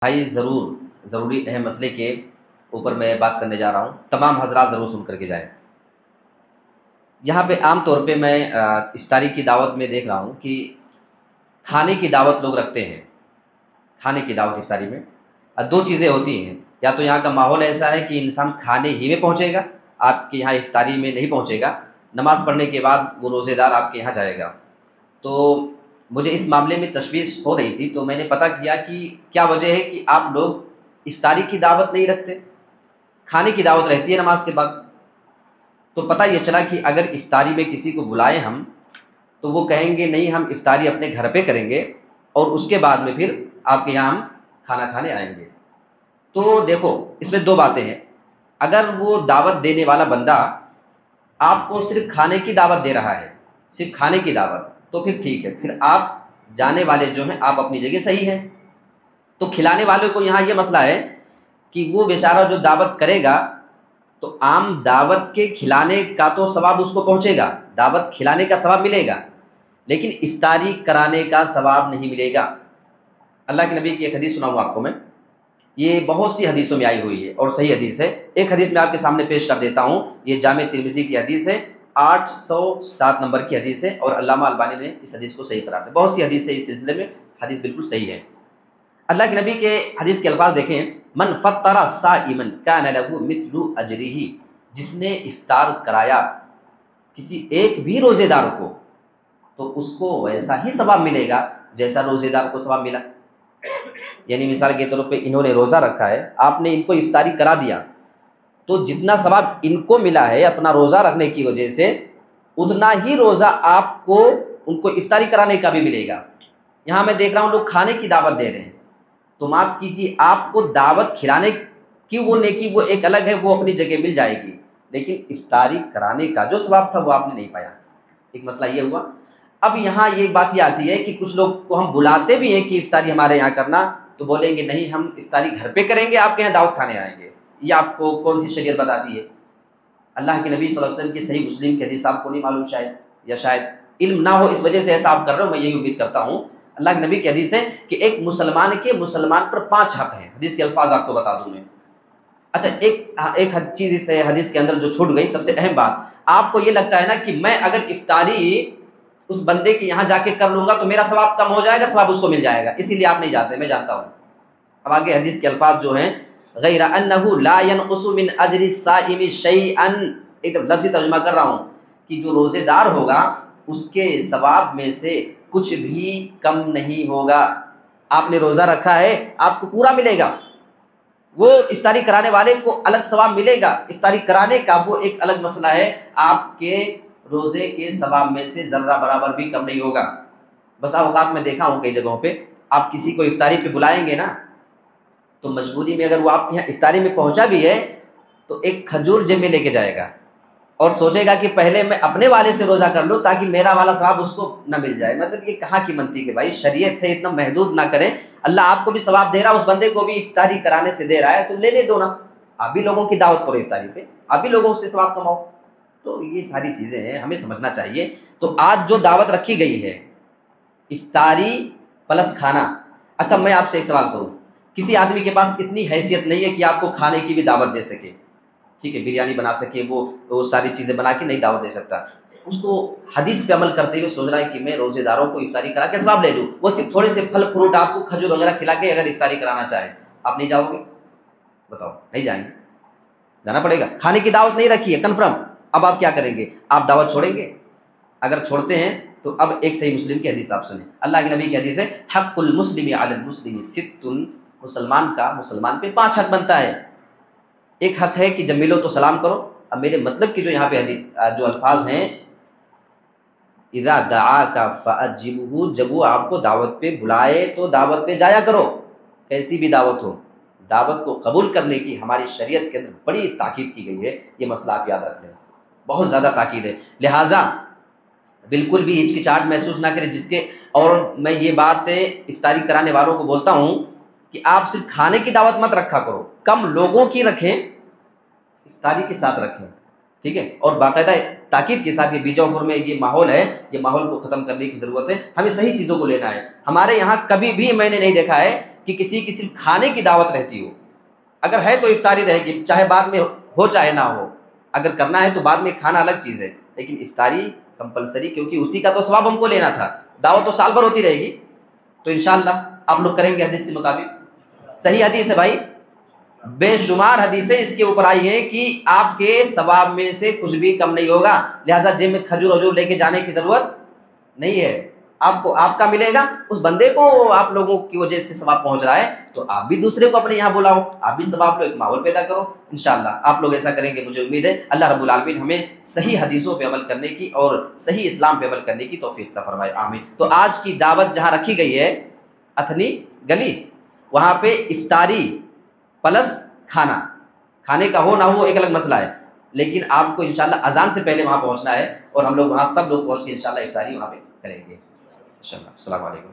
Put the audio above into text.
بھائی ضروری اہم مسئلے کے اوپر میں بات کرنے جا رہا ہوں، تمام حضرات ضرور سن کر کے جائیں۔ یہاں پہ عام طور پہ میں افطاری کی دعوت میں دیکھ رہا ہوں کہ کھانے کی دعوت لوگ رکھتے ہیں۔ کھانے کی دعوت افطاری میں دو چیزیں ہوتی ہیں، یا تو یہاں کا ماحول ایسا ہے کہ انسان کھانے ہی میں پہنچے گا، آپ کے یہاں افطاری میں نہیں پہنچے گا، نماز پڑھنے کے بعد وہ روزے دار آپ کے یہاں جائے گا۔ تو مجھے اس معاملے میں تشویش ہو رہی تھی، تو میں نے پتہ کیا کہ کیا وجہ ہے کہ آپ لوگ افطاری کی دعوت نہیں رکھتے، کھانے کی دعوت رہتی ہے نماز کے بعد۔ تو پتہ یہ چلا کہ اگر افطاری میں کسی کو بلائیں ہم، تو وہ کہیں گے نہیں ہم افطاری اپنے گھر پہ کریں گے اور اس کے بعد میں پھر آپ کے یہاں ہم کھانا کھانے آئیں گے۔ تو دیکھو اس میں دو باتیں ہیں، اگر وہ دعوت دینے والا بندہ آپ کو صرف کھانے کی دعوت دے رہا ہے، صرف کھانے کی دعوت، تو پھر ٹھیک ہے، پھر آپ جانے والے جو ہیں آپ اپنی جگہ صحیح ہیں۔ تو کھلانے والے کو یہاں یہ مسئلہ ہے کہ وہ بیچارہ جو دعوت کرے گا تو عام دعوت کے کھلانے کا تو ثواب اس کو پہنچے گا، دعوت کھلانے کا ثواب ملے گا، لیکن افطاری کرانے کا ثواب نہیں ملے گا۔ اللہ کے نبی کی ایک حدیث سناؤں آپ کو میں، یہ بہت سی حدیثوں میں آئی ہوئی ہے اور صحیح حدیث ہے۔ ایک حدیث میں آپ کے سامنے پیش کر دیتا ہوں، یہ جامع ترمذی کی حدیث ہے، 807 نمبر کی حدیث ہے، اور علامہ البانی نے اس حدیث کو صحیح قرار دیا۔ بہت سی حدیث ہے اس سلسلے میں، حدیث بالکل صحیح ہے۔ اللہ کے نبی کے حدیث کے الفاظ دیکھیں، من فطر صائما کان له مثل اجرہ، جس نے افطار کرایا کسی ایک بھی روزے دار کو تو اس کو ویسا ہی ثواب ملے گا جیسا روزے دار کو ثواب ملا۔ یعنی مثال کے طور پہ انہوں نے روزہ رکھا ہے، آپ نے ان کو افطاری کرا دیا، تو جتنا ثواب ان کو ملا ہے اپنا روزہ رکھنے کی وجہ سے، اتنا ہی روزہ آپ کو ان کو افطاری کرانے کا بھی ملے گا۔ یہاں میں دیکھ رہا ہوں لوگ کھانے کی دعوت دے رہے ہیں، تو معاف کیجیے، آپ کو دعوت کھلانے کی وہ نیکی وہ ایک الگ ہے، وہ اپنی جگہ مل جائے گی، لیکن افطاری کرانے کا جو ثواب تھا وہ آپ نے نہیں پایا۔ ایک مسئلہ یہ ہوا۔ اب یہاں یہ بات یہ آتی ہے کہ کچھ لوگ کو ہم بلاتے بھی ہیں کہ افطاری ہمارے یہاں کرنا، تو بولیں گے نہیں ہم افطاری گھر پہ کریں گے، آپ کے یہاں دعوت کھانے آئیں گے۔ یہ آپ کو کون سی شریعت بتاتی ہے؟ اللہ کے نبی صلی اللہ علیہ وسلم کی صحیح مسلم کی حدیث آپ کو نہیں معلوم شاید، یا شاید علم نہ ہو اس وجہ سے ایسا آپ کر رہے ہو، میں یہی امید کرتا ہوں۔ اللہ کے نبی کی حدیث ہے کہ ایک مسلمان کے مسلمان پر 5 حق ہیں، حدیث کے الفاظ آپ کو بتا دوں میں۔ اچھا ایک چیز اس حدیث کے اندر جو چھوٹ گئی، سب سے اہم بات، آپ کو یہ لگتا ہے نا کہ میں اگر افطاری اس بندے کے یہاں جا کے کر لوں گا تو میرا ثواب کم ہو جائے گا، ثواب اس کو مل جائے گا، اسی لیے آپ نہیں جاتے، میں جانتا ہوں۔ اب آگے حدیث کے الفاظ جو ہیں، غیر انہ لا ينقص من اجر الصائم شیئا، ایک لفظی ترجمہ کر رہا ہوں کہ جو روزے دار ہوگا اس کے ثواب میں سے کچھ بھی کم نہیں ہوگا۔ آپ نے روزہ رکھا ہے، آپ کو پورا ملے گا، وہ افطاری کرانے والے کو الگ ثواب ملے گا، افطاری کرانے کا وہ ایک الگ مسئلہ ہے، آپ کے روزے کے ثواب میں سے ذرہ برابر بھی کم نہیں ہوگا۔ بس اوقات میں دیکھا ہوں کئی جگہوں پہ، آپ کسی کو افطاری پہ بلائیں گے نا، تو مجبوری میں اگر وہ آپ کے یہاں افطاری میں پہنچا بھی ہے تو ایک کھجور جیب میں لے کے جائے گا اور سوچے گا کہ پہلے میں اپنے والے سے روزہ کر لوں تاکہ میرا والا ثواب اس کو نہ مل جائے۔ مطلب یہ کہاں کی منطق ہے بھائی، شریعت ہے، اتنا محدود نہ کریں۔ اللہ آپ کو بھی ثواب دے رہا، اس بندے کو بھی افطاری کرانے سے دے رہا ہے، تو لینے دو نا، آپ بھی لوگوں کی دعوت کرو افطاری پہ، آپ بھی لوگوں سے ثواب کماؤ۔ تو یہ ساری چیزیں ہیں، ہمیں سمجھنا چاہیے۔ تو آج جو دعوت رکھی گئی ہے افطاری پلس کھانا، اچھا میں آپ سے ایک سوال کروں، کسی آدمی کے پاس اتنی حیثیت نہیں ہے کہ آپ کو کھانے کی بھی دعوت دے سکے، ٹھیک ہے، بریانی بنا سکے، وہ ساری چیزیں بنا کے نہیں دعوت دے سکتا، اس کو حدیث پہ عمل کرتے ہوئے سوچ رہا ہے کہ میں روزے داروں کو افطاری کرا کے ثواب لے لوں، وہ صرف تھوڑے سے پھل فروٹ آپ کو کھجور وغیرہ کھلا کے اگر افطاری کرانا چاہے، آپ نہیں جاؤ گے؟ بتاؤ، نہیں جائیں گے؟ جانا پڑے گا۔ کھانے کی دعوت نہیں رکھی ہے کنفرم، اب آپ کیا کریں گے؟ آپ دعوت چھوڑیں گے؟ اگر چھوڑتے ہیں تو اب ایک صحیح مسلم کی حدیث آپ سنیں، اللہ کے نبی کی حدیث ہے، حق المسلم علی المسلم ست، مسلمان کا مسلمان پہ 5 حق بنتا ہے۔ ایک حق ہے کہ جب ملو تو سلام کرو۔ اب میرے مطلب کہ جو یہاں پہ حدیث جو الفاظ ہیں، اذا دعاک فاجبہ، جب وہ آپ کو دعوت پہ بلائے تو دعوت پہ جایا کرو، کیسی بھی دعوت ہو، دعوت کو قبول کرنے کی ہماری شریعت کے اندر بڑی تاکید کی گئی ہے، یہ مسئلہ آپ یاد رکھ لیں، بہت زیادہ تاکید ہے، لہٰذا بالکل بھی ہچکچاہٹ محسوس نہ کریں۔ جس کے اور میں یہ بات افطاری کرانے والوں کو بولتا ہوں کہ آپ صرف کھانے کی دعوت مت رکھا کرو، کم لوگوں کی رکھیں، افطاری کے ساتھ رکھیں، ٹھیک ہے، اور باقاعدہ تاکید کے ساتھ۔ یہ بیجاؤ پور میں یہ ماحول ہے، یہ ماحول کو ختم کرنے کی ضرورت ہے، ہمیں صحیح چیزوں کو لینا ہے۔ ہمارے یہاں کبھی بھی میں نے نہیں دیکھا ہے کہ کسی کی صرف کھانے کی دعوت رہتی ہو، اگر ہے تو افطاری رہے گی، چاہے بعد میں ہو چاہے نہ ہو، اگر کرنا ہے تو بعد میں کھانا الگ چیز ہے، لیکن افطاری کمپلسری، کیونکہ اسی کا تو ثواب ہم کو لینا تھا، دعوت تو سال بھر ہوتی رہے گی، تو انشاءاللہ آپ لوگ کریں گے حدیث کے مطابق۔ صحیح حدیث ہے بھائی، بے شمار حدیثیں اس کے اوپر آئی ہیں کہ آپ کے ثواب میں سے کچھ بھی کم نہیں ہوگا، لہٰذا جیب میں کھجور وجور لے کے جانے کی ضرورت نہیں ہے، آپ کو آپ کا ملے گا، اس بندے کو آپ لوگوں کی وجہ سے ثواب پہنچ رہا ہے تو آپ بھی دوسرے کو اپنے یہاں بلاؤ، آپ بھی ثواب لو، ایک ماحول پیدا کرو، انشاءاللہ آپ لوگ ایسا کریں گے، مجھے امید ہے اللہ رب العالمین ہمیں صحیح حدیثوں پہ عمل کرنے کی اور صحیح اسلام پہ عمل کرنے کی توفیق عطا فرمائے، آمین۔ تو آج کی دعوت جہاں رکھی گئی ہے اتھنی گلی، وہاں پہ افطاری پلس کھانا، کھانے کا ہو نہ ہو ایک الگ مسئلہ ہے، لیکن آپ کو انشاءاللہ اذان سے پہلے وہاں پہنچنا ہے، اور ہم لوگ وہاں سب لوگ پہنچ کے انشاءاللہ افطاری وہاں پہ کریں گے انشاءاللہ۔ السلام علیکم۔